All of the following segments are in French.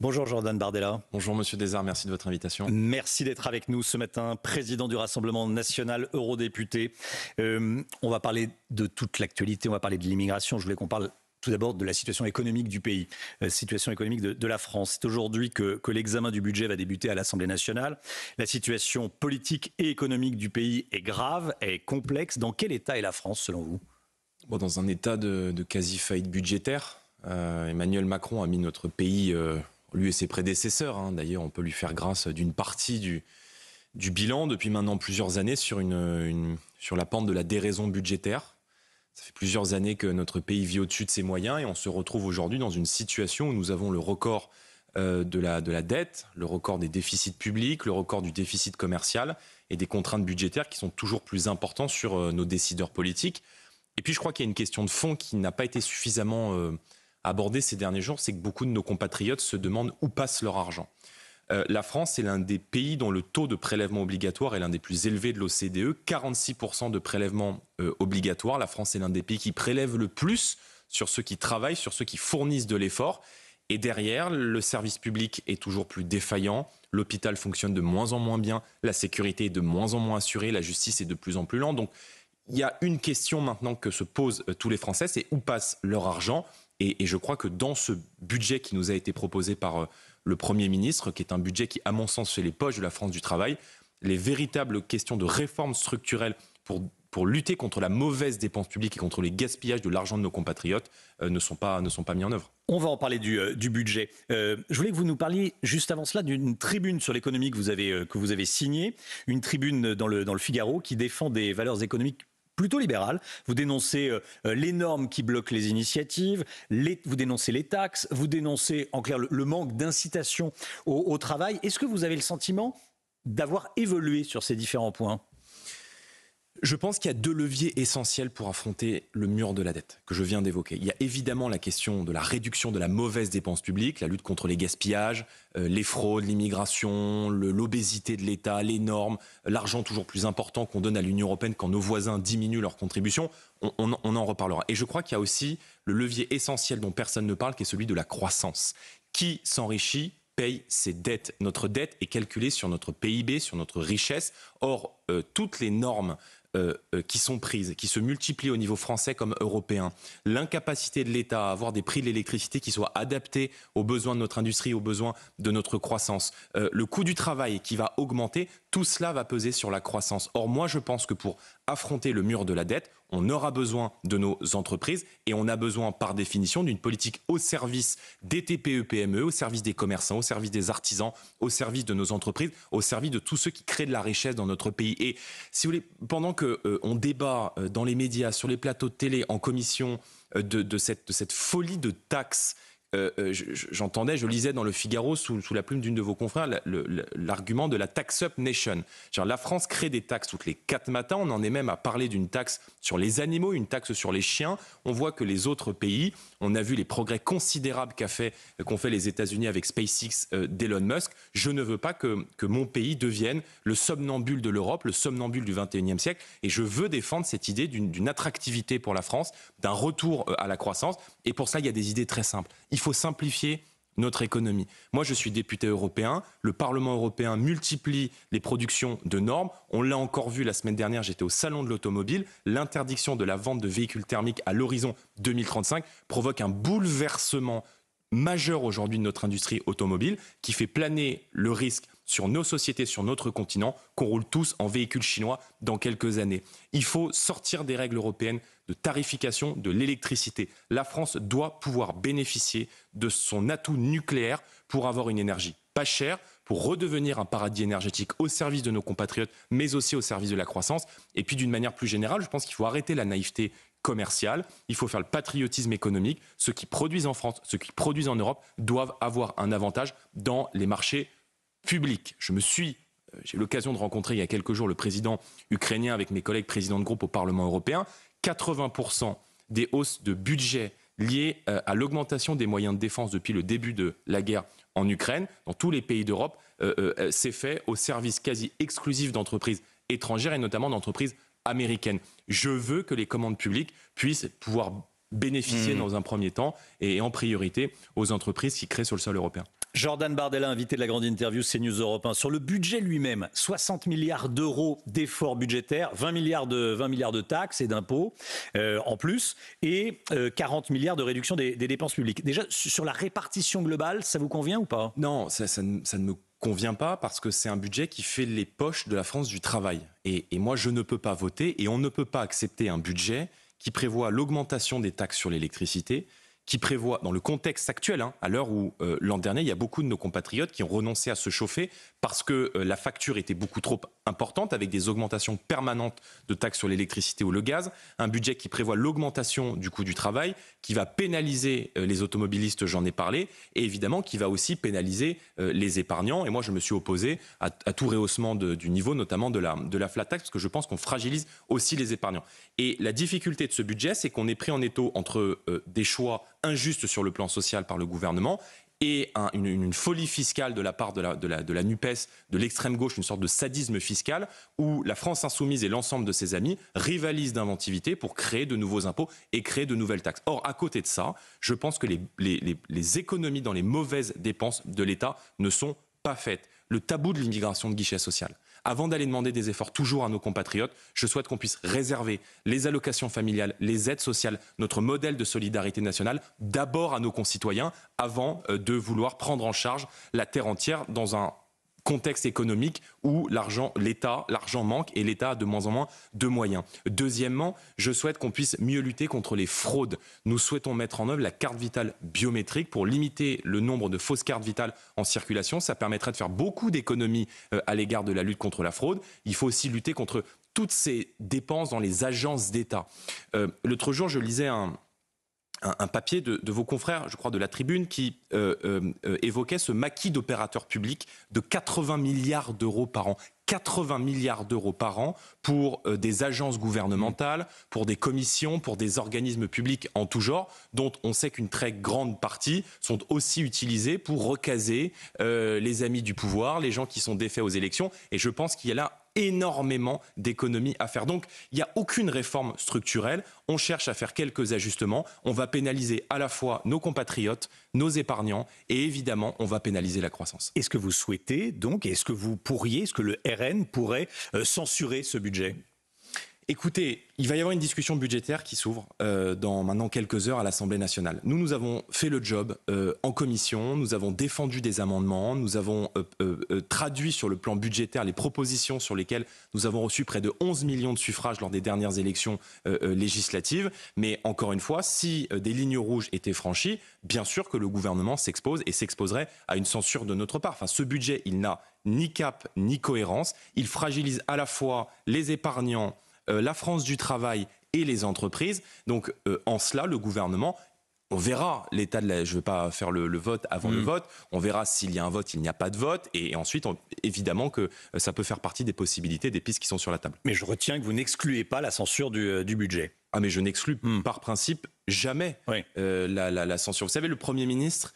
Bonjour Jordan Bardella. Bonjour Monsieur Desarts, merci de votre invitation. Merci d'être avec nous ce matin, président du Rassemblement national, eurodéputé. On va parler de toute l'actualité, on va parler de l'immigration. Je voulais qu'on parle tout d'abord de la situation économique du pays, situation économique de la France. C'est aujourd'hui que l'examen du budget va débuter à l'Assemblée nationale. La situation politique et économique du pays est grave, est complexe. Dans quel état est la France selon vous ? Dans un état de quasi-faillite budgétaire. Emmanuel Macron a mis notre pays, lui et ses prédécesseurs, d'ailleurs on peut lui faire grâce d'une partie du bilan depuis maintenant plusieurs années sur la pente de la déraison budgétaire. Ça fait plusieurs années que notre pays vit au-dessus de ses moyens et on se retrouve aujourd'hui dans une situation où nous avons le record de la dette, le record des déficits publics, le record du déficit commercial et des contraintes budgétaires qui sont toujours plus importantes sur nos décideurs politiques. Et puis je crois qu'il y a une question de fond qui n'a pas été suffisamment abordée ces derniers jours, c'est que beaucoup de nos compatriotes se demandent où passe leur argent. La France est l'un des pays dont le taux de prélèvement obligatoire est l'un des plus élevés de l'OCDE, 46% de prélèvement obligatoire. La France est l'un des pays qui prélève le plus sur ceux qui travaillent, sur ceux qui fournissent de l'effort. Et derrière, le service public est toujours plus défaillant, l'hôpital fonctionne de moins en moins bien, la sécurité est de moins en moins assurée, la justice est de plus en plus lente. Donc il y a une question maintenant que se posent tous les Français, c'est où passe leur argent ? Et je crois que dans ce budget qui nous a été proposé par le Premier ministre, qui est un budget qui, à mon sens, fait les poches de la France du travail, les véritables questions de réforme structurelle pour lutter contre la mauvaise dépense publique et contre les gaspillages de l'argent de nos compatriotes ne sont pas mis en œuvre. On va en parler du budget. Je voulais que vous nous parliez juste avant cela d'une tribune sur l'économie que vous avez signée, une tribune dans le Figaro qui défend des valeurs économiques plutôt libérales. Vous dénoncez les normes qui bloquent les initiatives, vous dénoncez les taxes, vous dénoncez en clair le manque d'incitation au travail. Est-ce que vous avez le sentiment d'avoir évolué sur ces différents points ? Je pense qu'il y a deux leviers essentiels pour affronter le mur de la dette que je viens d'évoquer. Il y a évidemment la question de la réduction de la mauvaise dépense publique, la lutte contre les gaspillages, les fraudes, l'immigration, l'obésité de l'État, les normes, l'argent toujours plus important qu'on donne à l'Union européenne quand nos voisins diminuent leurs contributions. On en reparlera. Et je crois qu'il y a aussi le levier essentiel dont personne ne parle, qui est celui de la croissance. Qui s'enrichit paye ses dettes. Notre dette est calculée sur notre PIB, sur notre richesse. Or, toutes les normes qui sont prises, qui se multiplient au niveau français comme européen, l'incapacité de l'État à avoir des prix de l'électricité qui soient adaptés aux besoins de notre industrie, aux besoins de notre croissance, le coût du travail qui va augmenter, tout cela va peser sur la croissance. Or, moi, je pense que pour affronter le mur de la dette, on aura besoin de nos entreprises et on a besoin, par définition, d'une politique au service des TPE-PME, au service des commerçants, au service des artisans, au service de nos entreprises, au service de tous ceux qui créent de la richesse dans notre pays. Et si vous voulez, pendant qu'on débat dans les médias, sur les plateaux de télé, en commission, de cette folie de taxes, j'entendais, je lisais dans le Figaro, sous la plume d'une de vos confrères, l'argument de la tax-up nation. Genre, la France crée des taxes toutes les 4 matins. On en est même à parler d'une taxe sur les animaux, une taxe sur les chiens. On voit que les autres pays, on a vu les progrès considérables qu'ont fait les États-Unis avec SpaceX d'Elon Musk. Je ne veux pas que mon pays devienne le somnambule de l'Europe, le somnambule du 21e siècle. Et je veux défendre cette idée d'une attractivité pour la France, d'un retour à la croissance. Et pour ça, il y a des idées très simples. Il faut simplifier notre économie. Moi, je suis député européen. Le Parlement européen multiplie les productions de normes. On l'a encore vu la semaine dernière, j'étais au Salon de l'automobile. L'interdiction de la vente de véhicules thermiques à l'horizon 2035 provoque un bouleversement majeur aujourd'hui de notre industrie automobile qui fait planer le risque sur nos sociétés, sur notre continent, qu'on roule tous en véhicules chinois dans quelques années. Il faut sortir des règles européennes de tarification de l'électricité. La France doit pouvoir bénéficier de son atout nucléaire pour avoir une énergie pas chère, pour redevenir un paradis énergétique au service de nos compatriotes, mais aussi au service de la croissance. Et puis d'une manière plus générale, je pense qu'il faut arrêter la naïveté commerciale, il faut faire le patriotisme économique. Ceux qui produisent en France, ceux qui produisent en Europe doivent avoir un avantage dans les marchés publics. J'ai eu l'occasion de rencontrer il y a quelques jours le président ukrainien avec mes collègues présidents de groupe au Parlement européen. 80% des hausses de budget liées à l'augmentation des moyens de défense depuis le début de la guerre en Ukraine, dans tous les pays d'Europe, c'est fait au service quasi exclusif d'entreprises étrangères et notamment d'entreprises américaines. Je veux que les commandes publiques puissent pouvoir bénéficier dans un premier temps et en priorité aux entreprises qui créent sur le sol européen. Jordan Bardella, invité de la grande interview CNews Europe 1. Sur le budget lui-même, 60 milliards d'euros d'efforts budgétaires, 20 milliards de taxes et d'impôts en plus, et 40 milliards de réduction des dépenses publiques. Déjà, sur la répartition globale, ça vous convient ou pas? Non, ça ne me convient pas parce que c'est un budget qui fait les poches de la France du travail. Et moi, je ne peux pas voter et on ne peut pas accepter un budget qui prévoit l'augmentation des taxes sur l'électricité, qui prévoit, dans le contexte actuel, à l'heure où l'an dernier, il y a beaucoup de nos compatriotes qui ont renoncé à se chauffer parce que la facture était beaucoup trop importante, avec des augmentations permanentes de taxes sur l'électricité ou le gaz, un budget qui prévoit l'augmentation du coût du travail, qui va pénaliser les automobilistes, j'en ai parlé, et évidemment qui va aussi pénaliser les épargnants. Et moi, je me suis opposé à tout rehaussement du niveau, notamment de la flat tax, parce que je pense qu'on fragilise aussi les épargnants. Et la difficulté de ce budget, c'est qu'on est pris en étau entre des choix injustes sur le plan social par le gouvernement et une folie fiscale de la part de la NUPES, de l'extrême gauche, une sorte de sadisme fiscal, où la France insoumise et l'ensemble de ses amis rivalisent d'inventivité pour créer de nouveaux impôts et créer de nouvelles taxes. Or, à côté de ça, je pense que les économies dans les mauvaises dépenses de l'État ne sont pas faites. Le tabou de l'immigration de guichet social. Avant d'aller demander des efforts toujours à nos compatriotes, je souhaite qu'on puisse réserver les allocations familiales, les aides sociales, notre modèle de solidarité nationale, d'abord à nos concitoyens, avant de vouloir prendre en charge la terre entière dans un contexte économique où l'argent manque et l'État a de moins en moins de moyens. Deuxièmement, je souhaite qu'on puisse mieux lutter contre les fraudes. Nous souhaitons mettre en œuvre la carte vitale biométrique pour limiter le nombre de fausses cartes vitales en circulation. Ça permettrait de faire beaucoup d'économies à l'égard de la lutte contre la fraude. Il faut aussi lutter contre toutes ces dépenses dans les agences d'État. L'autre jour, je lisais un papier de vos confrères, je crois, de la Tribune, qui évoquait ce maquis d'opérateurs publics de 80 milliards d'euros par an. 80 milliards d'euros par an pour des agences gouvernementales, pour des commissions, pour des organismes publics en tout genre, dont on sait qu'une très grande partie sont aussi utilisés pour recaser les amis du pouvoir, les gens qui sont défaits aux élections. Et je pense qu'il y a là énormément d'économies à faire. Donc, il n'y a aucune réforme structurelle. On cherche à faire quelques ajustements. On va pénaliser à la fois nos compatriotes, nos épargnants et évidemment, on va pénaliser la croissance. Est-ce que vous souhaitez donc, est-ce que le RN pourrait censurer ce budget ? Écoutez, il va y avoir une discussion budgétaire qui s'ouvre dans maintenant quelques heures à l'Assemblée nationale. Nous avons fait le job en commission, nous avons défendu des amendements, nous avons traduit sur le plan budgétaire les propositions sur lesquelles nous avons reçu près de 11 millions de suffrages lors des dernières élections législatives. Mais encore une fois, si des lignes rouges étaient franchies, bien sûr que le gouvernement s'expose et s'exposerait à une censure de notre part. Enfin, ce budget, il n'a ni cap ni cohérence. Il fragilise à la fois les épargnants, la France du travail et les entreprises. Donc en cela, le gouvernement, on verra l'état de la... Je ne vais pas faire le vote avant le vote. On verra s'il y a un vote, il n'y a pas de vote. Et ensuite, évidemment que ça peut faire partie des possibilités, des pistes qui sont sur la table. Mais je retiens que vous n'excluez pas la censure du budget. Ah mais je n'exclus par principe jamais la censure. Vous savez, le Premier ministre,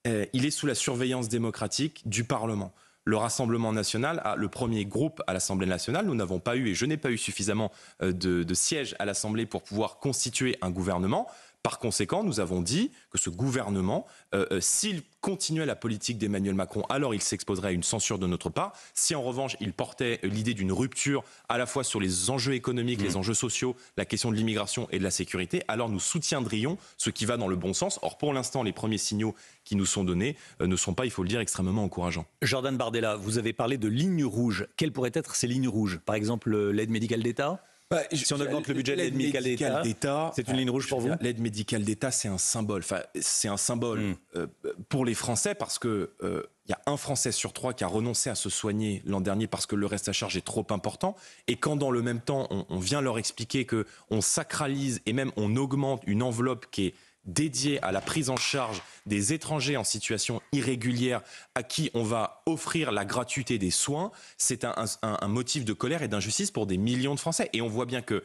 il est sous la surveillance démocratique du Parlement. Le Rassemblement national a le premier groupe à l'Assemblée nationale. Nous n'avons pas eu, et je n'ai pas eu suffisamment de sièges à l'Assemblée pour pouvoir constituer un gouvernement. Par conséquent, nous avons dit que ce gouvernement, s'il continuait la politique d'Emmanuel Macron, alors il s'exposerait à une censure de notre part. Si en revanche, il portait l'idée d'une rupture à la fois sur les enjeux économiques, les enjeux sociaux, la question de l'immigration et de la sécurité, alors nous soutiendrions ce qui va dans le bon sens. Or, pour l'instant, les premiers signaux qui nous sont donnés ne sont pas, il faut le dire, extrêmement encourageants. Jordan Bardella, vous avez parlé de lignes rouges. Quelles pourraient être ces lignes rouges ? Par exemple, l'aide médicale d'État ? Si on augmente le budget de l'aide médicale d'État, c'est une ligne rouge pour vous ? L'aide médicale d'État, c'est un symbole. Enfin, c'est un symbole pour les Français parce que il y a un Français sur 3 qui a renoncé à se soigner l'an dernier parce que le reste à charge est trop important. Et quand dans le même temps, on vient leur expliquer que on sacralise et même on augmente une enveloppe qui est dédié à la prise en charge des étrangers en situation irrégulière à qui on va offrir la gratuité des soins, c'est un motif de colère et d'injustice pour des millions de Français. Et on voit bien que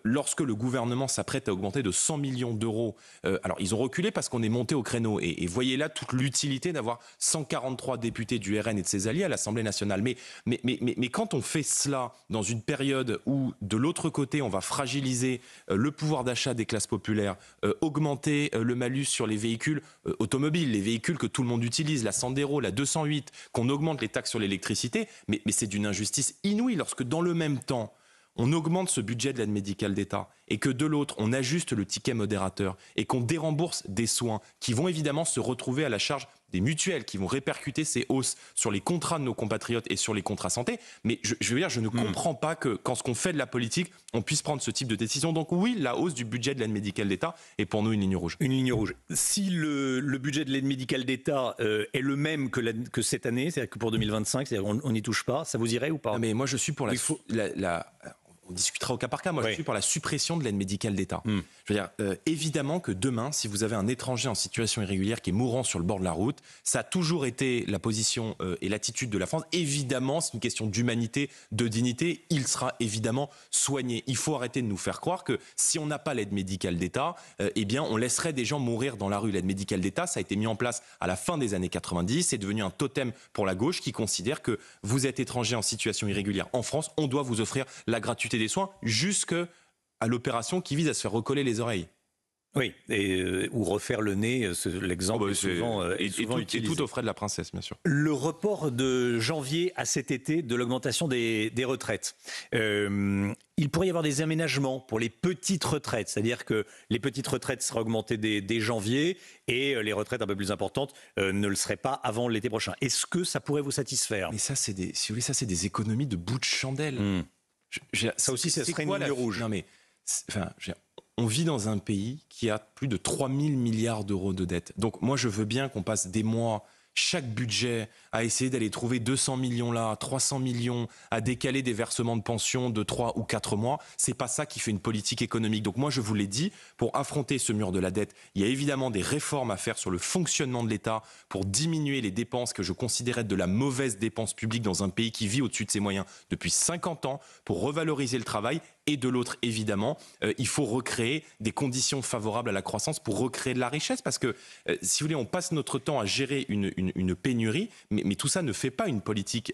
lorsque le gouvernement s'apprête à augmenter de 100 millions d'euros, alors ils ont reculé parce qu'on est monté au créneau, et voyez là toute l'utilité d'avoir 143 députés du RN et de ses alliés à l'Assemblée nationale. Mais quand on fait cela dans une période où de l'autre côté on va fragiliser le pouvoir d'achat des classes populaires, augmenter le malus sur les véhicules automobiles, les véhicules que tout le monde utilise, la Sandero, la 208, qu'on augmente les taxes sur l'électricité, mais c'est d'une injustice inouïe lorsque dans le même temps on augmente ce budget de l'aide médicale d'État et que de l'autre, on ajuste le ticket modérateur et qu'on dérembourse des soins qui vont évidemment se retrouver à la charge des mutuelles, qui vont répercuter ces hausses sur les contrats de nos compatriotes et sur les contrats santé. Mais je veux dire, je ne comprends pas que quand on fait de la politique, on puisse prendre ce type de décision. Donc oui, la hausse du budget de l'aide médicale d'État est pour nous une ligne rouge. Une ligne rouge. Si le budget de l'aide médicale d'État est le même que cette année, c'est-à-dire que pour 2025, c'est-à-dire on n'y touche pas, ça vous irait ou pas? Mais moi, je suis pour on discutera au cas par cas. Moi, je suis pour la suppression de l'aide médicale d'État. Je veux dire, évidemment que demain, si vous avez un étranger en situation irrégulière qui est mourant sur le bord de la route, ça a toujours été la position et l'attitude de la France. Évidemment, c'est une question d'humanité, de dignité. Il sera évidemment soigné. Il faut arrêter de nous faire croire que si on n'a pas l'aide médicale d'État, eh bien, on laisserait des gens mourir dans la rue. L'aide médicale d'État, ça a été mis en place à la fin des années 90. C'est devenu un totem pour la gauche qui considère que vous êtes étranger en situation irrégulière en France, on doit vous offrir la gratuité des soins jusqu'à l'opération qui vise à se faire recoller les oreilles. Oui, ou refaire le nez, l'exemple est souvent utilisé. Et tout aux frais de la princesse, bien sûr. Le report de janvier à cet été de l'augmentation des retraites. Il pourrait y avoir des aménagements pour les petites retraites, c'est-à-dire que les petites retraites seraient augmentées dès janvier et les retraites un peu plus importantes ne le seraient pas avant l'été prochain. Est-ce que ça pourrait vous satisfaire? Mais ça, si vous voulez, ça c'est des économies de bout de chandelle. Ça aussi, ça serait une ligne rouge. Non mais, on vit dans un pays qui a plus de 3 000 milliards d'euros de dette. Donc moi, je veux bien qu'on passe des mois, chaque budget, à essayer d'aller trouver 200 millions là, 300 millions, à décaler des versements de pension de 3 ou 4 mois. C'est pas ça qui fait une politique économique. Donc moi, je vous l'ai dit, pour affronter ce mur de la dette, il y a évidemment des réformes à faire sur le fonctionnement de l'État pour diminuer les dépenses que je considérais de la mauvaise dépense publique dans un pays qui vit au-dessus de ses moyens depuis 50 ans, pour revaloriser le travail. Et de l'autre, évidemment, il faut recréer des conditions favorables à la croissance pour recréer de la richesse. Parce que, si vous voulez, on passe notre temps à gérer une pénurie, mais tout ça ne fait pas une politique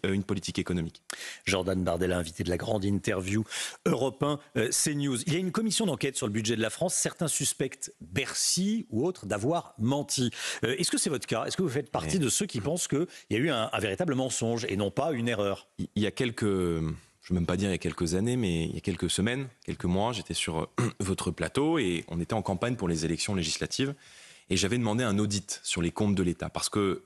économique. Jordan Bardella, invité de la grande interview Europe 1 CNews. Il y a une commission d'enquête sur le budget de la France. Certains suspectent Bercy ou autres d'avoir menti. Est-ce que c'est votre cas? Est-ce que vous faites partie de ceux qui pensent qu'il y a eu un véritable mensonge et non pas une erreur? Il y a quelques... Je ne veux même pas dire il y a quelques années, mais il y a quelques semaines, quelques mois, j'étais sur votre plateau et on était en campagne pour les élections législatives. Et j'avais demandé un audit sur les comptes de l'État. Parce que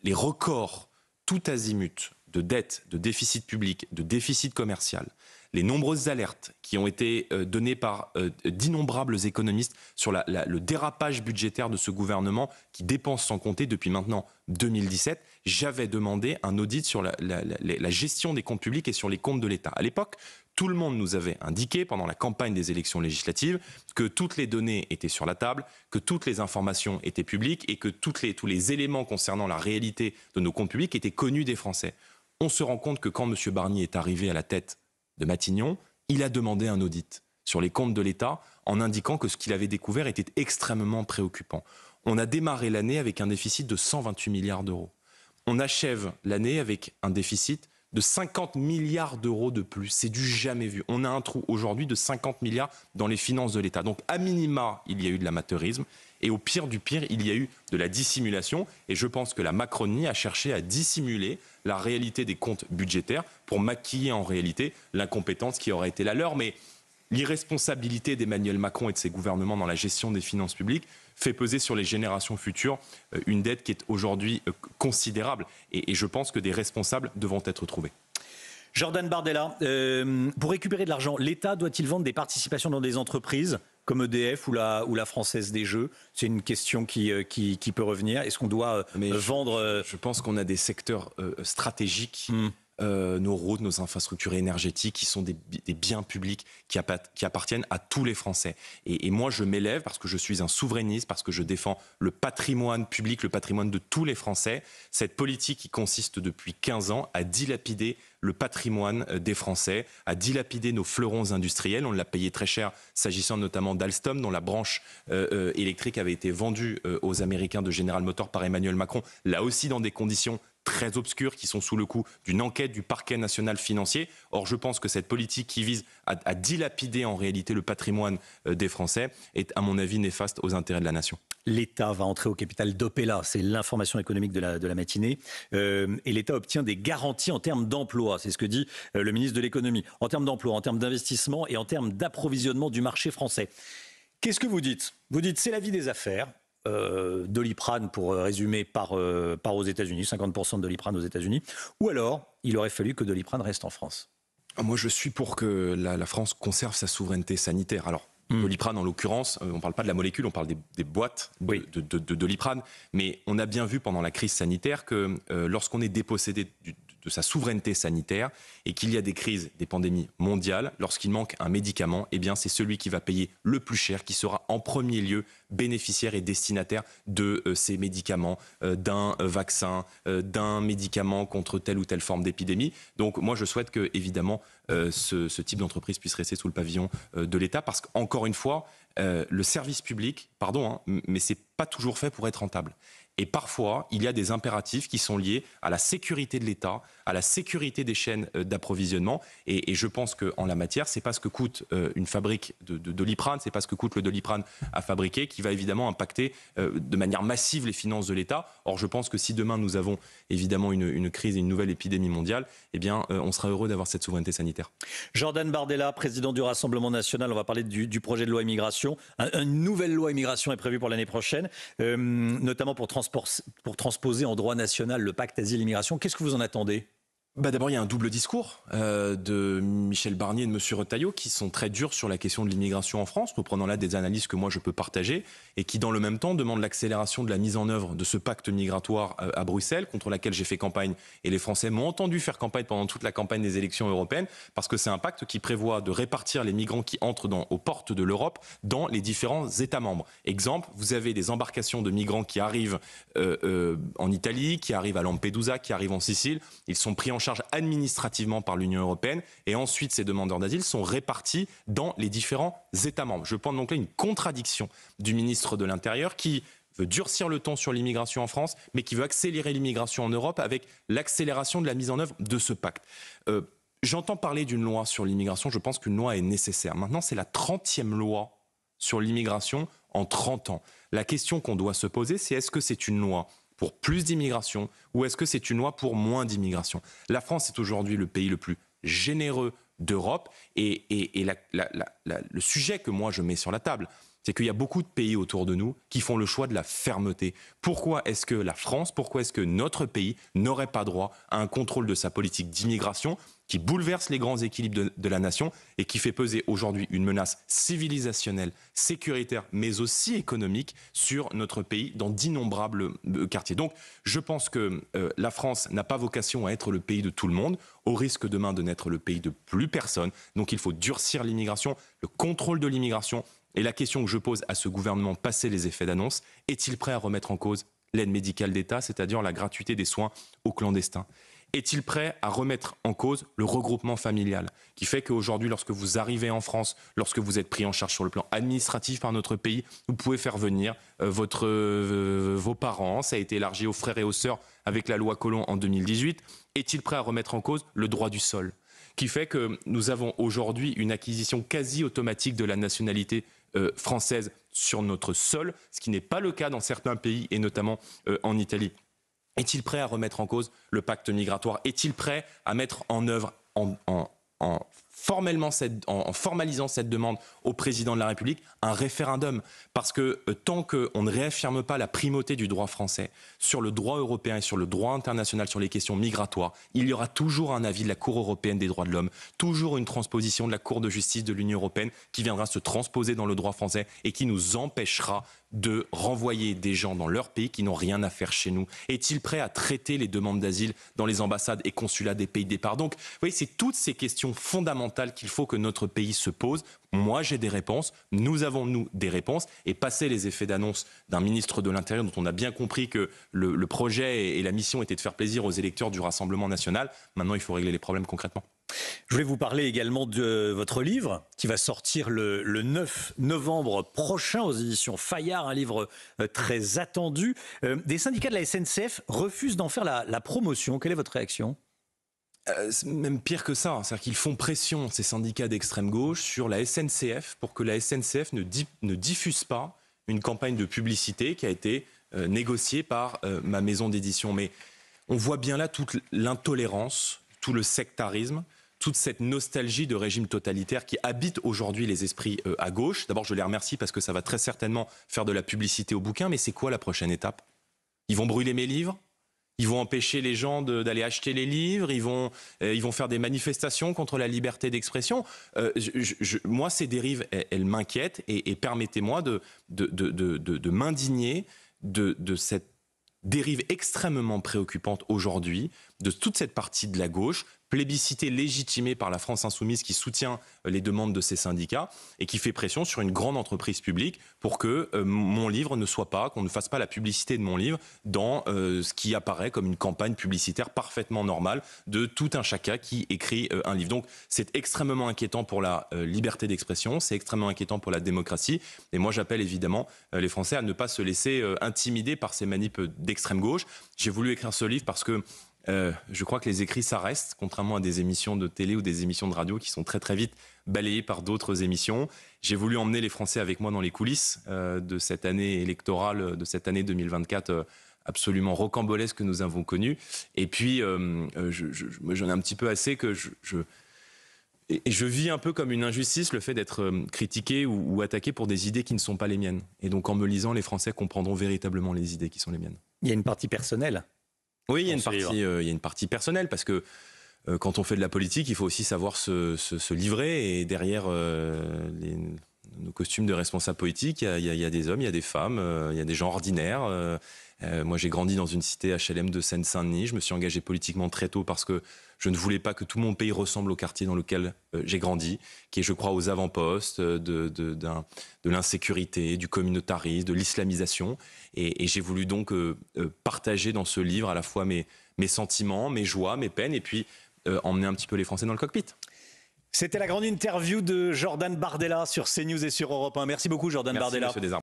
les records tout azimut de dette, de déficit public, de déficit commercial, les nombreuses alertes qui ont été données par d'innombrables économistes sur le dérapage budgétaire de ce gouvernement qui dépense sans compter depuis maintenant 2017, j'avais demandé un audit sur la gestion des comptes publics et sur les comptes de l'État. À l'époque, tout le monde nous avait indiqué pendant la campagne des élections législatives que toutes les données étaient sur la table, que toutes les informations étaient publiques et que tous les éléments concernant la réalité de nos comptes publics étaient connus des Français. On se rend compte que quand M. Barnier est arrivé à la tête de Matignon, il a demandé un audit sur les comptes de l'État en indiquant que ce qu'il avait découvert était extrêmement préoccupant. On a démarré l'année avec un déficit de 128 milliards d'euros. On achève l'année avec un déficit de 50 milliards d'euros de plus. C'est du jamais vu. On a un trou aujourd'hui de 50 milliards dans les finances de l'État. Donc, à minima, il y a eu de l'amateurisme. Et au pire du pire, il y a eu de la dissimulation. Et je pense que la Macronie a cherché à dissimuler la réalité des comptes budgétaires pour maquiller en réalité l'incompétence qui aurait été la leur. Mais l'irresponsabilité d'Emmanuel Macron et de ses gouvernements dans la gestion des finances publiques fait peser sur les générations futures une dette qui est aujourd'hui considérable. Et je pense que des responsables devront être trouvés. Jordan Bardella, pour récupérer de l'argent, l'État doit-il vendre des participations dans des entreprises comme EDF ou la Française des Jeux? C'est une question qui peut revenir. Est-ce qu'on doit vendre... Je pense qu'on a des secteurs stratégiques nos routes, nos infrastructures énergétiques, qui sont des biens publics qui appartiennent à tous les Français. Et moi, je m'élève parce que je suis un souverainiste, parce que je défends le patrimoine public, le patrimoine de tous les Français. Cette politique qui consiste depuis 15 ans à dilapider le patrimoine des Français, à dilapider nos fleurons industriels. On l'a payé très cher, s'agissant notamment d'Alstom, dont la branche électrique avait été vendue aux Américains de General Motors par Emmanuel Macron, là aussi dans des conditions très obscures qui sont sous le coup d'une enquête du parquet national financier. Or, je pense que cette politique qui vise à dilapider en réalité le patrimoine des Français est, à mon avis, néfaste aux intérêts de la nation. L'État va entrer au capital d'Opella, c'est l'information économique de la matinée, et l'État obtient des garanties en termes d'emploi, c'est ce que dit le ministre de l'économie, en termes d'emploi, en termes d'investissement et en termes d'approvisionnement du marché français. Qu'est-ce que vous dites ? Vous dites c'est la vie des affaires. Doliprane, pour résumer, part aux États-Unis, 50% de Doliprane aux États-Unis, ou alors il aurait fallu que Doliprane reste en France. Moi, je suis pour que la France conserve sa souveraineté sanitaire. Alors, Doliprane, en l'occurrence, on ne parle pas de la molécule, on parle des boîtes de Doliprane, mais on a bien vu pendant la crise sanitaire que lorsqu'on est dépossédé de sa souveraineté sanitaire et qu'il y a des crises, des pandémies mondiales, lorsqu'il manque un médicament, eh bien c'est celui qui va payer le plus cher, qui sera en premier lieu bénéficiaire et destinataire de ces médicaments, d'un vaccin, d'un médicament contre telle ou telle forme d'épidémie. Donc moi je souhaite que évidemment ce type d'entreprise puisse rester sous le pavillon de l'État, parce qu'encore une fois, le service public, mais c'est pas toujours fait pour être rentable. Et parfois, il y a des impératifs qui sont liés à la sécurité de l'État, à la sécurité des chaînes d'approvisionnement. Et je pense qu'en la matière, c'est pas ce que coûte une fabrique de Doliprane, c'est pas ce que coûte le Doliprane à fabriquer qui va évidemment impacter de manière massive les finances de l'État. Or, je pense que si demain nous avons évidemment une crise et une nouvelle épidémie mondiale, eh bien, on sera heureux d'avoir cette souveraineté sanitaire. Jordan Bardella, président du Rassemblement national, on va parler du projet de loi immigration. Une nouvelle loi immigration est prévue pour l'année prochaine, notamment pour transposer en droit national le pacte asile-immigration. Qu'est-ce que vous en attendez ? D'abord, il y a un double discours de Michel Barnier et de M. Retailleau qui sont très durs sur la question de l'immigration en France, reprenant là des analyses que moi je peux partager, et qui dans le même temps demandent l'accélération de la mise en œuvre de ce pacte migratoire à Bruxelles, contre laquelle j'ai fait campagne, et les Français m'ont entendu faire campagne pendant toute la campagne des élections européennes, parce que c'est un pacte qui prévoit de répartir les migrants qui entrent aux portes de l'Europe dans les différents États membres. Exemple, vous avez des embarcations de migrants qui arrivent en Italie, qui arrivent à Lampedusa, qui arrivent en Sicile, ils sont pris en charge administrativement par l'Union européenne, et ensuite ces demandeurs d'asile sont répartis dans les différents États membres. Je pense donc là une contradiction du ministre de l'Intérieur qui veut durcir le ton sur l'immigration en France, mais qui veut accélérer l'immigration en Europe avec l'accélération de la mise en œuvre de ce pacte. J'entends parler d'une loi sur l'immigration, je pense qu'une loi est nécessaire. Maintenant, c'est la 30e loi sur l'immigration en 30 ans. La question qu'on doit se poser, c'est est-ce que c'est une loi pour plus d'immigration ou est-ce que c'est une loi pour moins d'immigration ? La France est aujourd'hui le pays le plus généreux d'Europe et le sujet que moi je mets sur la table, c'est qu'il y a beaucoup de pays autour de nous qui font le choix de la fermeté. Pourquoi est-ce que la France, pourquoi est-ce que notre pays n'aurait pas droit à un contrôle de sa politique d'immigration qui bouleverse les grands équilibres de la nation et qui fait peser aujourd'hui une menace civilisationnelle, sécuritaire, mais aussi économique sur notre pays dans d'innombrables quartiers. Donc je pense que la France n'a pas vocation à être le pays de tout le monde, au risque demain de n'être le pays de plus personne. Donc il faut durcir l'immigration, le contrôle de l'immigration. Et la question que je pose à ce gouvernement, passé les effets d'annonce, est-il prêt à remettre en cause l'aide médicale d'État, c'est-à-dire la gratuité des soins aux clandestins ? Est-il prêt à remettre en cause le regroupement familial qui fait qu'aujourd'hui, lorsque vous arrivez en France, lorsque vous êtes pris en charge sur le plan administratif par notre pays, vous pouvez faire venir vos parents, ça a été élargi aux frères et aux sœurs avec la loi Collomb en 2018. Est-il prêt à remettre en cause le droit du sol qui fait que nous avons aujourd'hui une acquisition quasi automatique de la nationalité française sur notre sol, ce qui n'est pas le cas dans certains pays et notamment en Italie. Est-il prêt à remettre en cause le pacte migratoire ? Est-il prêt à mettre en œuvre en en formalisant cette demande au président de la République, un référendum. Parce que tant qu'on ne réaffirme pas la primauté du droit français sur le droit européen et sur le droit international, sur les questions migratoires, il y aura toujours un avis de la Cour européenne des droits de l'homme, toujours une transposition de la Cour de justice de l'Union européenne qui viendra se transposer dans le droit français et qui nous empêchera de renvoyer des gens dans leur pays qui n'ont rien à faire chez nous. Est-il prêt à traiter les demandes d'asile dans les ambassades et consulats des pays de départ? Donc, vous voyez, c'est toutes ces questions fondamentales qu'il faut que notre pays se pose. Moi, j'ai des réponses. Nous avons, nous, des réponses. Et passer les effets d'annonce d'un ministre de l'Intérieur dont on a bien compris que le projet et la mission étaient de faire plaisir aux électeurs du Rassemblement national, maintenant, il faut régler les problèmes concrètement. Je voulais vous parler également de votre livre qui va sortir le 9 novembre prochain aux éditions Fayard, un livre très attendu. Des syndicats de la SNCF refusent d'en faire la promotion. Quelle est votre réaction ? C'est même pire que ça, c'est-à-dire qu'ils font pression, ces syndicats d'extrême gauche, sur la SNCF pour que la SNCF ne diffuse pas une campagne de publicité qui a été négociée par ma maison d'édition. Mais on voit bien là toute l'intolérance, tout le sectarisme, toute cette nostalgie de régime totalitaire qui habite aujourd'hui les esprits à gauche. D'abord, je les remercie parce que ça va très certainement faire de la publicité au bouquin, mais c'est quoi la prochaine étape ? Ils vont brûler mes livres ? Ils vont empêcher les gens d'aller acheter les livres, ils vont faire des manifestations contre la liberté d'expression. Moi, ces dérives, elles m'inquiètent et permettez-moi de m'indigner de cette dérive extrêmement préoccupante aujourd'hui de toute cette partie de la gauche, plébiscitée, légitimée par la France insoumise qui soutient les demandes de ces syndicats et qui fait pression sur une grande entreprise publique pour que mon livre ne soit pas, qu'on ne fasse pas la publicité de mon livre dans ce qui apparaît comme une campagne publicitaire parfaitement normale de tout un chacun qui écrit un livre. Donc c'est extrêmement inquiétant pour la liberté d'expression, c'est extrêmement inquiétant pour la démocratie et moi j'appelle évidemment les Français à ne pas se laisser intimider par ces manips d'extrême gauche. J'ai voulu écrire ce livre parce que je crois que les écrits, ça reste, contrairement à des émissions de télé ou des émissions de radio qui sont très très vite balayées par d'autres émissions. J'ai voulu emmener les Français avec moi dans les coulisses de cette année électorale, de cette année 2024 absolument rocambolesque que nous avons connue. Et puis, j'en ai un petit peu assez que je vis un peu comme une injustice le fait d'être critiqué ou attaqué pour des idées qui ne sont pas les miennes. Et donc en me lisant, les Français comprendront véritablement les idées qui sont les miennes. Il y a une partie personnelle. Oui, il y a une partie personnelle parce que quand on fait de la politique, il faut aussi savoir se livrer et derrière nos costumes de responsables politiques, il y a des hommes, il y a des femmes, il y a des gens ordinaires. Moi, j'ai grandi dans une cité HLM de Seine-Saint-Denis. Je me suis engagé politiquement très tôt parce que je ne voulais pas que tout mon pays ressemble au quartier dans lequel j'ai grandi, qui est, je crois, aux avant-postes de l'insécurité, du communautarisme, de l'islamisation. Et j'ai voulu donc partager dans ce livre à la fois mes sentiments, mes joies, mes peines, et puis emmener un petit peu les Français dans le cockpit. C'était la grande interview de Jordan Bardella sur CNews et sur Europe 1. Merci beaucoup, Jordan Bardella. Merci, monsieur Desarmes.